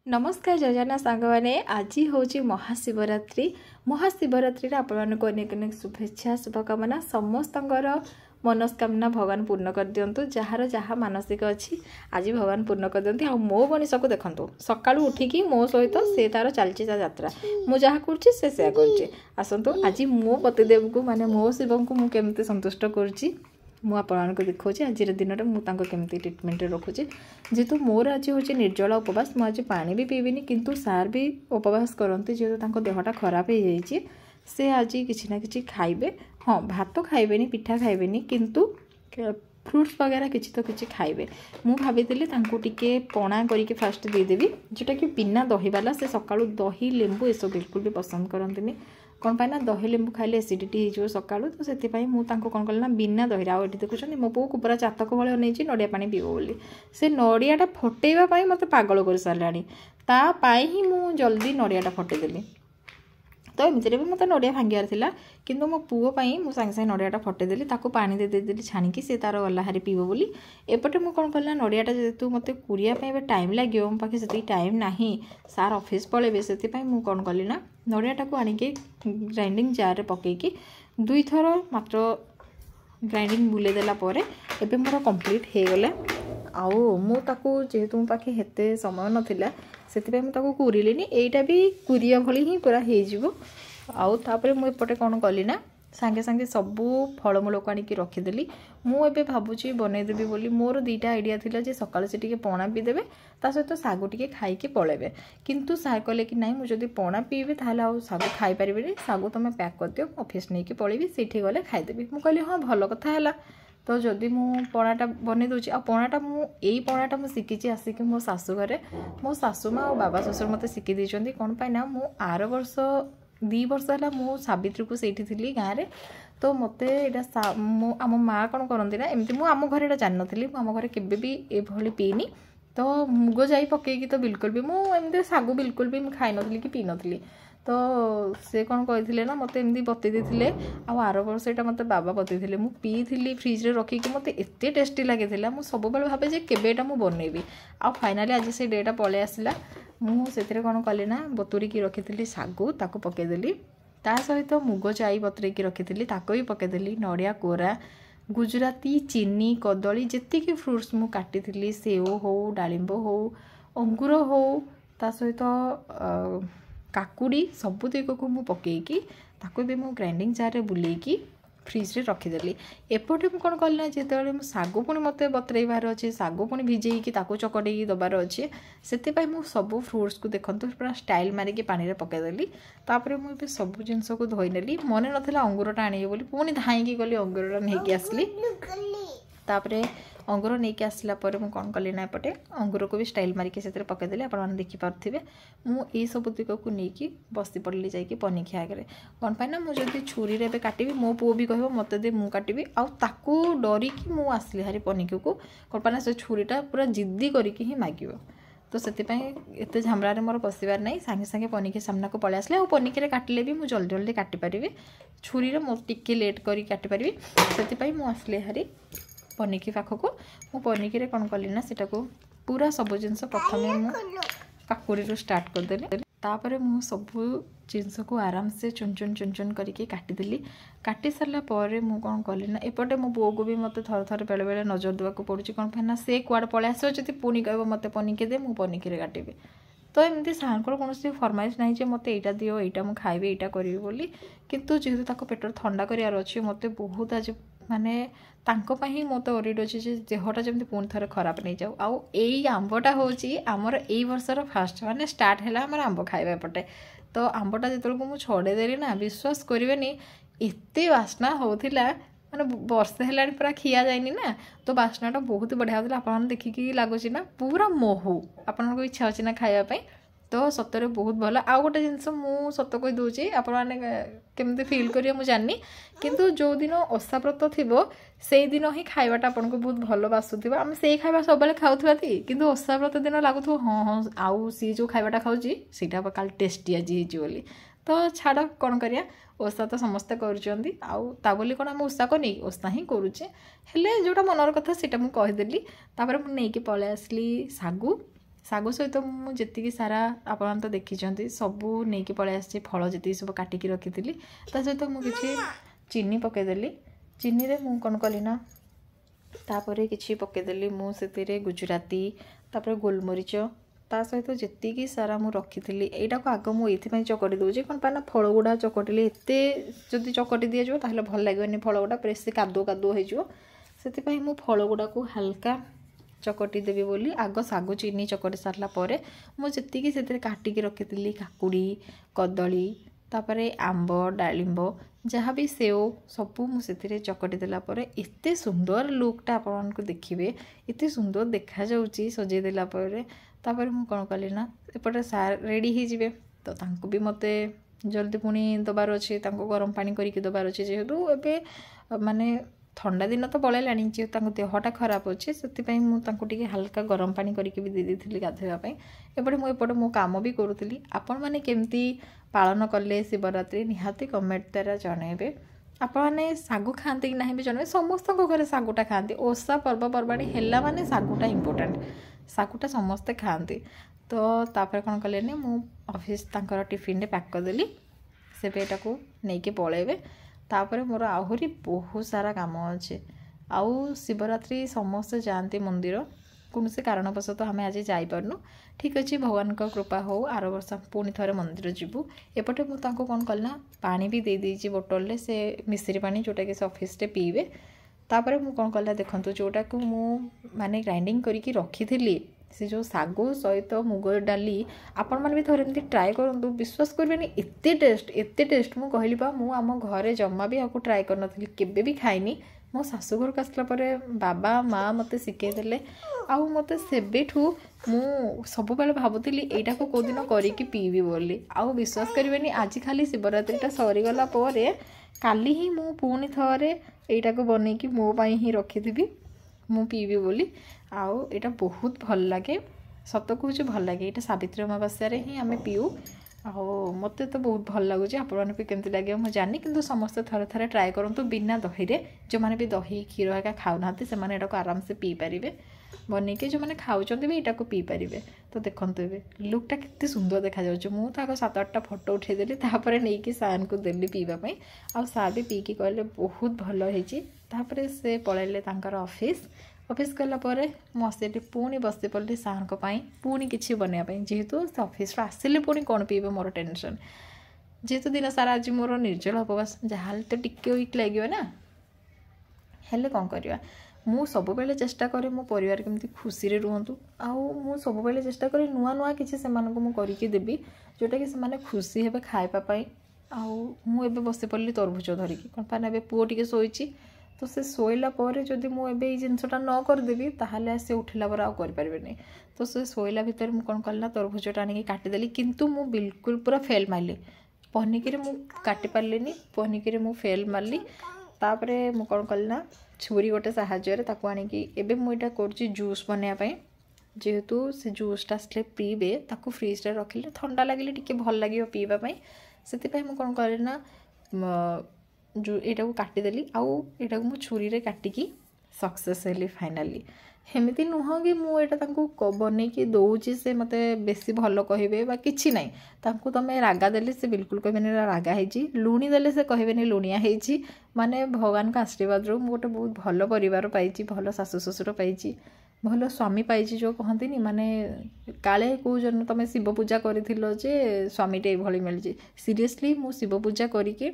नमस्कार योजना सांग मैंने आज हूँ महाशिवरात्रि महाशिवरात्रि आपको अनेक अनेक शुभेच्छा शुभकामना समस्त मनस्कामना भगवान पूर्ण कर दिंतु जार जहाँ मानसिक अच्छी आज भगवान पूर्ण कर दिखती आ मो गणेश को देखो सका उठिकी मो सहित से तार चलती यात्रा मुझे करुँचे से आसतु आज मो पतिदेव को माने मो शिव को मुझे संतुष्ट करुँची मुझे देखा आज दिन में मुझे ट्रिटमेंट रखुच्छी जेहेतु मोर आज हूँ निर्जला उपवास मुझे आज पानी भी पीबिनी किंतु सार भी उपवास करती जेहेतु देहटा खराब हो जाए से आज किसी ना कि खाइबे हाँ भात खाइबेनी पिठा खाइबेनी किंतु फ्रुट्स वगैरह किसी तो किसी खाइबे मु भाभी टिके पणा करके फास्ट देदेवी जोटा कि बिना दही वाला से सकाळु दही लेंबू ये सब बिल्कुल भी पसंद करंतिनी कौन पाए ना दही लेंबू खाइले एसिडिटी हो सकाळु तो से मुझे कौन कल ना बिना दही आउ ये देखुं मो पो को पूरा चातक भाई नहीं नड़िया पानी पीब बोली से नड़ियाटा फटेवाई मत पागल कर सारे तापाई ही मुझे जल्दी नड़ियाटा फटेदेली तो एमती भी मत नड़िया भांगार था किंतु मो पुओ मुझे सागे सागे नड़ियाटा फटेदेली ताको पानी देदेली छाणिकी से तार गला हारी पीब बोली एपटे मुझे कौन कल नड़ियाटा जेहेतु मत कुरिया टाइम लगे मो पाखे से टाइम ना सार ऑफिस पलैबे से मुझे कौन कली ना नड़ियाटा को आणिके ग्राइंडिंग जार पकईकी दुई थर मात्र ग्राइंडिंग बुलेदेला एबे मोर कंप्लीट हो गला आउ मुझे जेहेतु मो पाखे हेते समय नाला से मुझे कुरिलिनी एटा भी कुरिया भली ही पूरा हो आउ तापर मुझे कौन कली ना सांगे सांगे सबू फलमूल को आनिकी रखीदेली मुझे भावुची बनईदेवी बोली मोर दुईटा आइडिया थिला जे सकाळ से टिके पणा पीदेवे ता सहित सागु टिके खाइके पलैबे किंतु सार कहले कि नहीं मुझे पणा पीबे ताहले आउ सागु खाई परिबेनी सागु तुम पैक कर दियो ऑफिस नहीं कि पलैबी सेठी गले खाइदेबी मु कहली हाँ भल कथा है तो जदि मु पणाटा बनै दूची आ पणाटा मु एई पणाटा मु शिखी आसिक मो सासु घरे मो सासु माँ और बाबा ससुर मते शिखी देइचंती कोन पाइ ना मु आर वर्ष 2 वर्ष है मु सावित्री को सेठी थी गाँव में तो मत आम माँ कौन करती ना एमती मुझे आम घर जान नी आम घर केवे भी ये पीनी तो मुग जाई पकईकी तो बिल्कुल भी मुझे सागु बिल्कुल भी खाई नी कि पी नी तो से कौन कहते ना मत एमती बतई देते आर वर्ष यहाँ मत बाबा बतई मु पी थी फ्रिज रे रखिकी मत एत टेस्टी लगे मुझे सब भावे जे केवेटा मु बनैबी आ फाइनाली आज से डेटा पलि आसला मुझे कौन कली ना बतुरिकी रखी सागु ताको पकईदेली ता सहित मुग जाई बतुरेकी रखी ताको भी पकईदेली नड़िया कोरा गुजराती चीनी कदली जी फ्रुट्स मु काटी सेव हो डालिंब हो अंगूर हो ता सहित काकुड़ी सबुतक को मु पकईकी ताको भी मु ग्राइंडिंग जार रे बुलेकी फ्रिज रे रखीदेली एपटे मुझे कौन कल ना जिते सागु पुणी मत बतरबार अच्छे सागु पुणी भिजेकी चकटैकी दबार अच्छे से सब फ्रुट्स को देखते पूरा स्टाइल मारिकी पानी रे पकईदेली तापर मुझे सब जिनस को धोईनेली मन नाला अंगूरटा आने बोली पुणी धाईकी गली अंगूरटा नहीं आसली तापर अंगूर नहीं कि आसला मुझे कौन कली ना एपटे अंगूर को भी स्टाइल मारिकी से पकईदेली आपने देखिपे मुझे सबुतिक को लेकिन बसी पड़ली जाकि पनीखी आगे कौन पाए ना मुझे छुरी रे काटि मो पुओ भी कह मत दे मु काटि आकू डरिकी मु आसली हारी पनीकी को कौन पाए ना से छुरीटा पूरा जिद्दी करके ही मागिब तो से एत झामरा मोर बसबार ना सागे सागे पनीकी सामना को पलि आसले पनीकी काटिले भी मुझे जल्दी जल्दी काटिपारि छुरी मो टिके लेट कर काटिपारि से मुझे हारी पनीकी पाखक मु पनीकी कौन कली ना सेटा को पूरा सब जिनस प्रथम काकुड़ी स्टार्ट करदेली तापर मु सब जिनस को आराम से चुन चुन चुन चुन करके काटिदेली काटी सारा पर मु कौन कली ना एपटे मो बो को भी मत थर थर बेले बेले नजर देवाक पड़ुची कौन पाए ना से कुआड़ पलि आसो जब पुणी कह मत पनीकी दे मु पनीकी काटिबी तो एमती सार कौन फरमाइश ना जे मत यहाँ दियो यहाँ मुझे खाइबी यहाँ करी बोली किंतु जेहेतु पेट ठंडा करार अच्छे मत बहुत आज माने तांकोपाई मत ओरिड अच्छे देहटा जमी पुणी थे खराब नहीं जाऊ आउ यही आंबटा हूँ आमर यही वर्षर फास्ट माने स्टार्ट है आम आंब खाइबा पटे तो आंबटा जो मुझे छड़ेदेली ना विश्वास करेनि एत बास्ना होता माने वर्षे है पूरा खिया जाएनि ना तो बास्नाटा बहुत बढ़िया होता आप देखिकी लगुच ना पूरा महू आपको इच्छा अच्छे ना खायापी तो सतरे बहुत भल आउ गोटे जिनस मु सत कही दूची आपमती फिल करेंगे मुझे जानी किंतु जो दिन ओषाव्रत थी से दिन ही खावाटा आपको बहुत भल बासुव आम से खावा सब खाऊा कि ओषाव्रत दिन लगुथ हाँ हाँ आउ सी जो खावाटा खाऊँगी सीटा काल टेस्टी आज बोली तो छाड़ कौन करिया ओषा तो समस्ते करा बोली कौन आम ओषा को नहीं ओषा ही करुचे हेले जोटा मनर कथा सीटा मुझे कहीदेली तापर मुझे पलि आसली सागु ଶାଗ ସହିତ ମୁଁ ଯେତିକି ସାରା ଆପଣ ତ ଦେଖିଛନ୍ତି ସବୁ ନେଇକି ପଳେଇ ଆସିଛି, ଫଳ ଯେତିକି ସବୁ କାଟିକି ରଖିଥିଲି। ତା ସହିତ ମୁଁ କିଛି ଚିନି ପକାଇଦେଲି। ଚିନିରେ ମୁଁ କ'ଣ କଲି ନା ତାପରେ କିଛି ପକାଇଦେଲି ମୁଁ ସେଥିରେ ଗୁଜୁରାତି, ତାପରେ ଗୋଲମରିଚ, ତା ସହିତ ଯେତିକି ସାରା ମୁଁ ରଖିଥିଲି। ଏଇଟାକୁ ଆଗ ମୁଁ ଏଇଥିପାଇଁ ଚକଟି ଦେଉଛି କ'ଣ ପାଇଁ ନା ଫଳ ଗୁଡ଼ା ଚକଟିଲେ ଏତେ ଯଦି ଚକଟି ଦିଆଯିବ ତାହେଲେ ଭଲ ଲାଗିବନି, ଫଳ ଗୁଡ଼ା ବେଶୀ କାଦୁଅ କାଦୁଅ ହେଇଯିବ। ସେଥିପାଇଁ ମୁଁ ଫଳ ଗୁଡ଼ାକୁ ହାଲକା ଚକଟି ଦେବି ବୋଲି ଆଗ ଶାଗ ଚିନି ଚକଟି ସାରିଲା ପରେ ମୁଁ ଯେତିକି ସେଥିରେ କାଟିକି ରଖିଥିଲି କାକୁଡ଼ି, କଦଳୀ, ତାପରେ ଆମ୍ବ, ଡାଳିମ୍ବ, ଯାହା ବି ସେଓ ସବୁ ମୁଁ ସେଥିରେ ଚକଟି ଦେଲା ପରେ ଏତେ ସୁନ୍ଦର ଲୁକ୍ଟା ଆପଣମାନଙ୍କୁ ଦେଖିବେ, ଏତେ ସୁନ୍ଦର ଦେଖାଯାଉଛି ସଜେଇ ଦେଲା ପରେ। ତାପରେ ମୁଁ କ'ଣ କଲି ନା ଏପଟେ ସାର୍ ରେଡ଼ି ହେଇଯିବେ, ତ ତାଙ୍କୁ ବି ମୋତେ ଜଲ୍ଦି ପୁଣି ଦେବାର ଅଛି, ତାଙ୍କୁ ଗରମ ପାଣି କରିକି ଦେବାର ଅଛି। ଯେହେତୁ ଏବେ ମାନେ ଥଣ୍ଡା ଦିନ ତ ପଳେଇଲାଣି, ଯେହେତୁ ତାଙ୍କ ଦେହଟା ଖରାପ ଅଛି ସେଥିପାଇଁ ମୁଁ ତାଙ୍କୁ ଟିକେ ହାଲକା ଗରମ ପାଣି କରିକି ବି ଦେଇଦେଇଥିଲି ଗାଧୋଇବା ପାଇଁ। ଏପଟେ ମୁଁ କାମ ବି କରୁଥିଲି। ଆପଣମାନେ କେମିତି ପାଳନ କଲେ ଶିବରାତ୍ରି ନିହାତି କମେଣ୍ଟ ଦ୍ୱାରା ଜଣାଇବେ। ଆପଣମାନେ ଶାଗ ଖାଆନ୍ତି କି ନାହିଁ ବି ଜଣାଇବେ। ସମସ୍ତଙ୍କ ଘରେ ଶାଗଟା ଖାଆନ୍ତି, ଓଷା ପର୍ବପର୍ବାଣି ହେଲା ମାନେ ଶାଗଟା ଇମ୍ପୋର୍ଟାଣ୍ଟ, ଶାଗଟା ସମସ୍ତେ ଖାଆନ୍ତି। ତ ତାପରେ କ'ଣ କଲେନି ମୁଁ ଅଫିସ୍ ତାଙ୍କର ଟିଫିନରେ ପ୍ୟାକ୍ କରିଦେଲି, ସେବେ ଏଟାକୁ ନେଇକି ପଳେଇବେ। ତାପରେ ମୋର ଆହୁରି ବହୁତ ସାରା କାମ ଅଛି। ଆଉ ଶିବରାତ୍ରି ସମସ୍ତେ ଯାଆନ୍ତି ମନ୍ଦିର, କୌଣସି କାରଣବଶତଃ ଆମେ ଆଜି ଯାଇପାରୁନୁ। ଠିକ୍ ଅଛି, ଭଗବାନଙ୍କ କୃପା ହଉ ଆର ବର୍ଷ ପୁଣି ଥରେ ମନ୍ଦିର ଯିବୁ। ଏପଟେ ମୁଁ ତାଙ୍କୁ କ'ଣ କଲି ନା ପାଣି ବି ଦେଇଦେଇଛି ବୋଟଲରେ, ସେ ମିଶ୍ରି ପାଣି ଯେଉଁଟାକି ସେ ଅଫିସ୍ରେ ପିଇବେ। ତାପରେ ମୁଁ କ'ଣ କଲା ଦେଖନ୍ତୁ, ଯେଉଁଟାକୁ ମୁଁ ମାନେ ଗ୍ରାଇଣ୍ଡିଙ୍ଗ କରିକି ରଖିଥିଲି ସେ ଯେଉଁ ଶାଗ ସହିତ ମୁଗ ଡାଲି, ଆପଣମାନେ ବି ଥରେ ଏମିତି ଟ୍ରାଏ କରନ୍ତୁ, ବିଶ୍ୱାସ କରିବେନି ଏତେ ଟେଷ୍ଟ। ମୁଁ କହିଲି ବା ମୁଁ ଆମ ଘରେ ଜମା ବି ଆକୁ ଟ୍ରାଏ କରିନଥିଲି, କେବେ ବି ଖାଇନି। ମୋ ଶାଶୁଘରକୁ ଆସିଲା ପରେ ବାବା ମା ମୋତେ ଶିଖେଇ ଦେଲେ, ଆଉ ମୋତେ ସେବେଠୁ ମୁଁ ସବୁବେଳେ ଭାବୁଥିଲି ଏଇଟାକୁ କେଉଁଦିନ କରିକି ପିଇବି ବୋଲି। ଆଉ ବିଶ୍ୱାସ କରିବେନି ଆଜି ଖାଲି ଶିବରାତ୍ରିଟା ସରିଗଲା ପରେ କାଲି ହିଁ ମୁଁ ପୁଣି ଥରେ ଏଇଟାକୁ ବନେଇକି ମୋ ପାଇଁ ହିଁ ରଖିଥିବି, ମୁଁ ପିଇବି ବୋଲି। ଆଉ ଏଇଟା ବହୁତ ଭଲ ଲାଗେ, ସତ କହୁଛି ଭଲ ଲାଗେ। ଏଇଟା ସାବିତ୍ରୀ ଅମାବାସ୍ୟାରେ ହିଁ ଆମେ ପିଉ, ଆଉ ମୋତେ ତ ବହୁତ ଭଲ ଲାଗୁଛି। ଆପଣମାନଙ୍କୁ ବି କେମିତି ଲାଗିବ ମୁଁ ଜାଣିନି, କିନ୍ତୁ ସମସ୍ତେ ଥରେ ଟ୍ରାଏ କରନ୍ତୁ ବିନା ଦହିରେ। ଯେଉଁମାନେ ବି ଦହି କ୍ଷୀର ଏକା ଖାଉନାହାନ୍ତି ସେମାନେ ଏଟାକୁ ଆରାମସେ ପିଇପାରିବେ ବନେଇକି, ଯେଉଁମାନେ ଖାଉଛନ୍ତି ବି ଏଟାକୁ ପିଇପାରିବେ। ତ ଦେଖନ୍ତୁ ଏବେ ଲୁକ୍ଟା କେତେ ସୁନ୍ଦର ଦେଖାଯାଉଛି। ମୁଁ ତ ଆଗ 7-8ଟା ଫଟୋ ଉଠାଇଦେଲି, ତାପରେ ନେଇକି ସାର୍ଙ୍କୁ ଦେଲି ପିଇବା ପାଇଁ। ଆଉ ସାର୍ ବି ପିଇକି କହିଲେ ବହୁତ ଭଲ ହେଇଛି। ତାପରେ ସେ ପଳେଇଲେ ତାଙ୍କର ଅଫିସ୍ ଗଲା ପରେ ମୁଁ ଆସିଲି, ପୁଣି ବସି ପଡ଼ିଲି ସାର୍ଙ୍କ ପାଇଁ ପୁଣି କିଛି ବନେଇବା ପାଇଁ। ଯେହେତୁ ସେ ଅଫିସ୍ରୁ ଆସିଲେ ପୁଣି କ'ଣ ପିଇବେ ମୋର ଟେନସନ୍। ଯେହେତୁ ଦିନ ସାରା ଆଜି ମୋର ନିର୍ଜଳ ଉପବାସ, ଯାହାହେଲେ ତ ଟିକେ ୱିକ୍ ଲାଗିବ ନା, ହେଲେ କ'ଣ କରିବା। ମୁଁ ସବୁବେଳେ ଚେଷ୍ଟା କରେ ମୋ ପରିବାର କେମିତି ଖୁସିରେ ରୁହନ୍ତୁ, ଆଉ ମୁଁ ସବୁବେଳେ ଚେଷ୍ଟା କରେ ନୂଆ କିଛି ସେମାନଙ୍କୁ ମୁଁ କରିକି ଦେବି ଯେଉଁଟାକି ସେମାନେ ଖୁସି ହେବେ ଖାଇବା ପାଇଁ। ଆଉ ମୁଁ ଏବେ ବସି ପଡ଼ିଲି ତରଭୁଜ ଧରିକି, କ'ଣ ପାଇଁ ନା ଏବେ ପୁଅ ଟିକେ ଶୋଇଛି, ତ ସେ ଶୋଇଲା ପରେ ଯଦି ମୁଁ ଏବେ ଏଇ ଜିନିଷଟା ନ କରିଦେବି ତାହେଲେ ସେ ଉଠିଲା ପରେ ଆଉ କରିପାରିବେନି। ତ ସେ ଶୋଇଲା ଭିତରେ ମୁଁ କ'ଣ କଲି ନା ତରଭୁଜଟା ଆଣିକି କାଟିଦେଲି, କିନ୍ତୁ ମୁଁ ବିଲକୁଲ ପୁରା ଫେଲ୍ ମାରିଲି। ପନିକିରେ ମୁଁ କାଟି ପାରିଲିନି, ପନିକିରେ ମୁଁ ଫେଲ୍ ମାରିଲି। ତାପରେ ମୁଁ କ'ଣ କଲି ନା ଛୁରୀ ଗୋଟେ ସାହାଯ୍ୟରେ ତାକୁ ଆଣିକି ଏବେ ମୁଁ ଏଇଟା କରୁଛି ଜୁସ୍ ବନେଇବା ପାଇଁ। ଯେହେତୁ ସେ ଜୁସ୍ଟା ଆସିଲେ ପିଇବେ, ତାକୁ ଫ୍ରିଜ୍ରେ ରଖିଲେ ଥଣ୍ଡା ଲାଗିଲେ ଟିକେ ଭଲ ଲାଗିବ ପିଇବା ପାଇଁ। ସେଥିପାଇଁ ମୁଁ କ'ଣ କଲି ନା ଏଇଟାକୁ କାଟିଦେଲି, ଆଉ ଏଇଟାକୁ ମୁଁ ଛୁରୀରେ କାଟିକି ସକ୍ସେସ୍ ହେଲି ଫାଇନାଲି। ଏମିତି ନୁହଁ କି ମୁଁ ଏଇଟା ତାଙ୍କୁ ବନେଇକି ଦେଉଛି ସେ ମୋତେ ବେଶୀ ଭଲ କହିବେ ବା କିଛି ନାହିଁ। ତାଙ୍କୁ ତୁମେ ରାଗା ଦେଲେ ସେ ବିଲକୁଲ କହିବେନି ରାଗା ହେଇଛି, ଲୁଣି ଦେଲେ ସେ କହିବେନି ଲୁଣିଆ ହେଇଛି। ମାନେ ଭଗବାନଙ୍କ ଆଶୀର୍ବାଦରୁ ମୁଁ ଗୋଟେ ବହୁତ ଭଲ ପରିବାର ପାଇଛି, ଭଲ ଶାଶୁ ଶ୍ୱଶୁର ପାଇଛି, ଭଲ ସ୍ୱାମୀ ପାଇଛି। ଯେଉଁ କହନ୍ତିନି ମାନେ କାଳେ କେଉଁ ଜନ୍ମ ତୁମେ ଶିବ ପୂଜା କରିଥିଲ ଯେ ସ୍ୱାମୀଟେ ଏଇଭଳି ମିଳିଛି। ସିରିୟସଲି ମୁଁ ଶିବ ପୂଜା କରିକି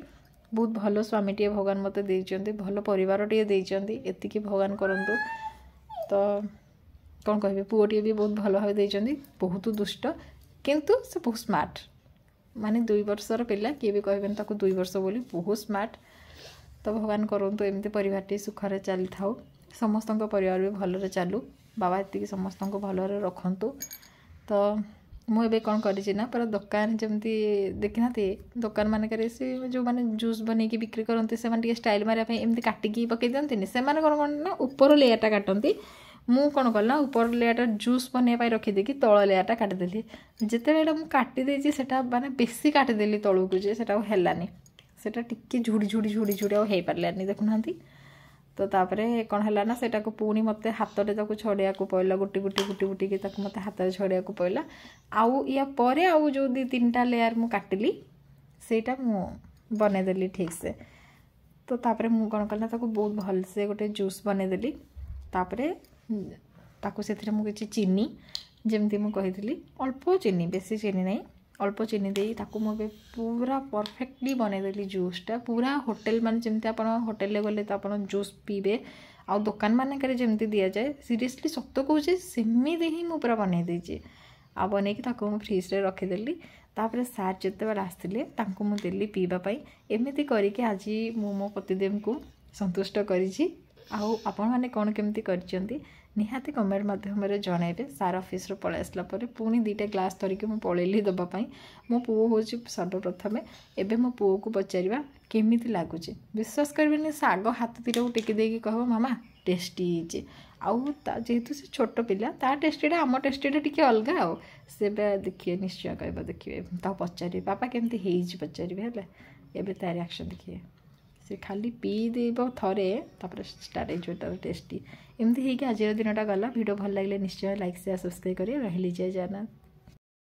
ବହୁତ ଭଲ ସ୍ୱାମୀଟିଏ ଭଗବାନ ମୋତେ ଦେଇଛନ୍ତି, ଭଲ ପରିବାରଟିଏ ଦେଇଛନ୍ତି। ଏତିକି ଭଗବାନ କରନ୍ତୁ। ତ କ'ଣ କହିବି, ପୁଅଟିଏ ବି ବହୁତ ଭଲ ଭାବେ ଦେଇଛନ୍ତି, ବହୁତ ଦୁଷ୍ଟ କିନ୍ତୁ ସେ ବହୁତ ସ୍ମାର୍ଟ। ମାନେ 2 ବର୍ଷର ପିଲା, କିଏ ବି କହିବେନି ତାକୁ 2 ବର୍ଷ ବୋଲି, ବହୁତ ସ୍ମାର୍ଟ। ତ ଭଗବାନ କରନ୍ତୁ ଏମିତି ପରିବାରଟି ସୁଖରେ ଚାଲିଥାଉ, ସମସ୍ତଙ୍କ ପରିବାର ବି ଭଲରେ ଚାଲୁ, ବାବା ଏତିକି ସମସ୍ତଙ୍କୁ ଭଲରେ ରଖନ୍ତୁ। ତ ମୁଁ ଏବେ କ'ଣ କରିଛି ନା ପୁରା ଦୋକାନ ଯେମିତି ଦେଖିନାହାନ୍ତି, ଦୋକାନ ମାନଙ୍କରେ ସେ ଯେଉଁମାନେ ଜୁସ୍ ବନେଇକି ବିକ୍ରି କରନ୍ତି ସେମାନେ ଟିକେ ଷ୍ଟାଇଲ୍ ମାରିବା ପାଇଁ ଏମିତି କାଟିକି ପକାଇ ଦିଅନ୍ତିନି, ସେମାନେ କ'ଣ ନା ଉପର ଲେୟାରଟା କାଟନ୍ତି। ମୁଁ କ'ଣ କଲି ନା ଉପର ଲେୟାରଟା ଜୁସ୍ ବନେଇବା ପାଇଁ ରଖିଦେଇକି ତଳ ଲେୟାରଟା କାଟିଦେଲି। ଯେତେବେଳେ ଏଇଟା ମୁଁ କାଟିଦେଇଛି ସେଇଟା ମାନେ ବେଶୀ କାଟିଦେଲି ତଳକୁ, ଯେ ସେଇଟା ଆଉ ହେଲାନି, ସେଇଟା ଟିକେ ଝୁଡ଼ି ଆଉ ହେଇପାରିଲାନି, ଦେଖୁନାହାନ୍ତି। ତ तो तापर कौन है ना सेटा को पुणी मत हाथ में छड़िया पड़ा गुटी गुटी गुटी गुटी की मत हाथ में छड़िया पड़ा आउ या पर आउ जो 2-3टा लेयर मु काटिली सेटा मु बनईदेली ठीक से। तो तापर मु कौन कल बहुत भल से गोटे जूस बनईदेली ताकू से मुझे चीनी जमती मुझे अल्प चीनी बेसी चीनी नहीं अल्प चीनी दे ताकू मुझे पूरा परफेक्टली बनईदेली जूसटा पूरा होटेल मान जमती आप होटेल गले तो आप जूस पीबे आ दुकान मानक जमती दि जाए सीरीयसली सत कहूँ सेमती ही मुझे पूरा बनई देची आ बनई फ्रिज रे रखीदेली। तापर सार जिते आसते मुझे पीवाई एमती करके आज मो पतिदेव को संतुष्ट करी आपण मैंने कौन केमती कर निहाती कमेंट माध्यम जनइबे। सार ऑफिस पलि आसला पुणी 2टा ग्लास धरिकी मुझे पलैली दवाई मो पुओ हूँ सर्वप्रथमे एबे मो पुओ को पचारा केमी लगुच विश्वास करें आग हाथ 2टा को टेकी देकी कह मामा टेस्टी आउ जेहेतु से छोट पिला ता टेस्टीटा आम टेस्टीटा टी अलग आउ से देखिए निश्चय कह देखिए पचारे पापा केमती पचारे है एबे तार रिएक्शन देखिए से खाली पी देव थरे तापर स्टार्ट हो टेस्टी एमती है कि आज दिन गला वीडियो भल लगे निश्चय लाइक शेयर सब्सक्राइब करें रही जय जगन्नाथ।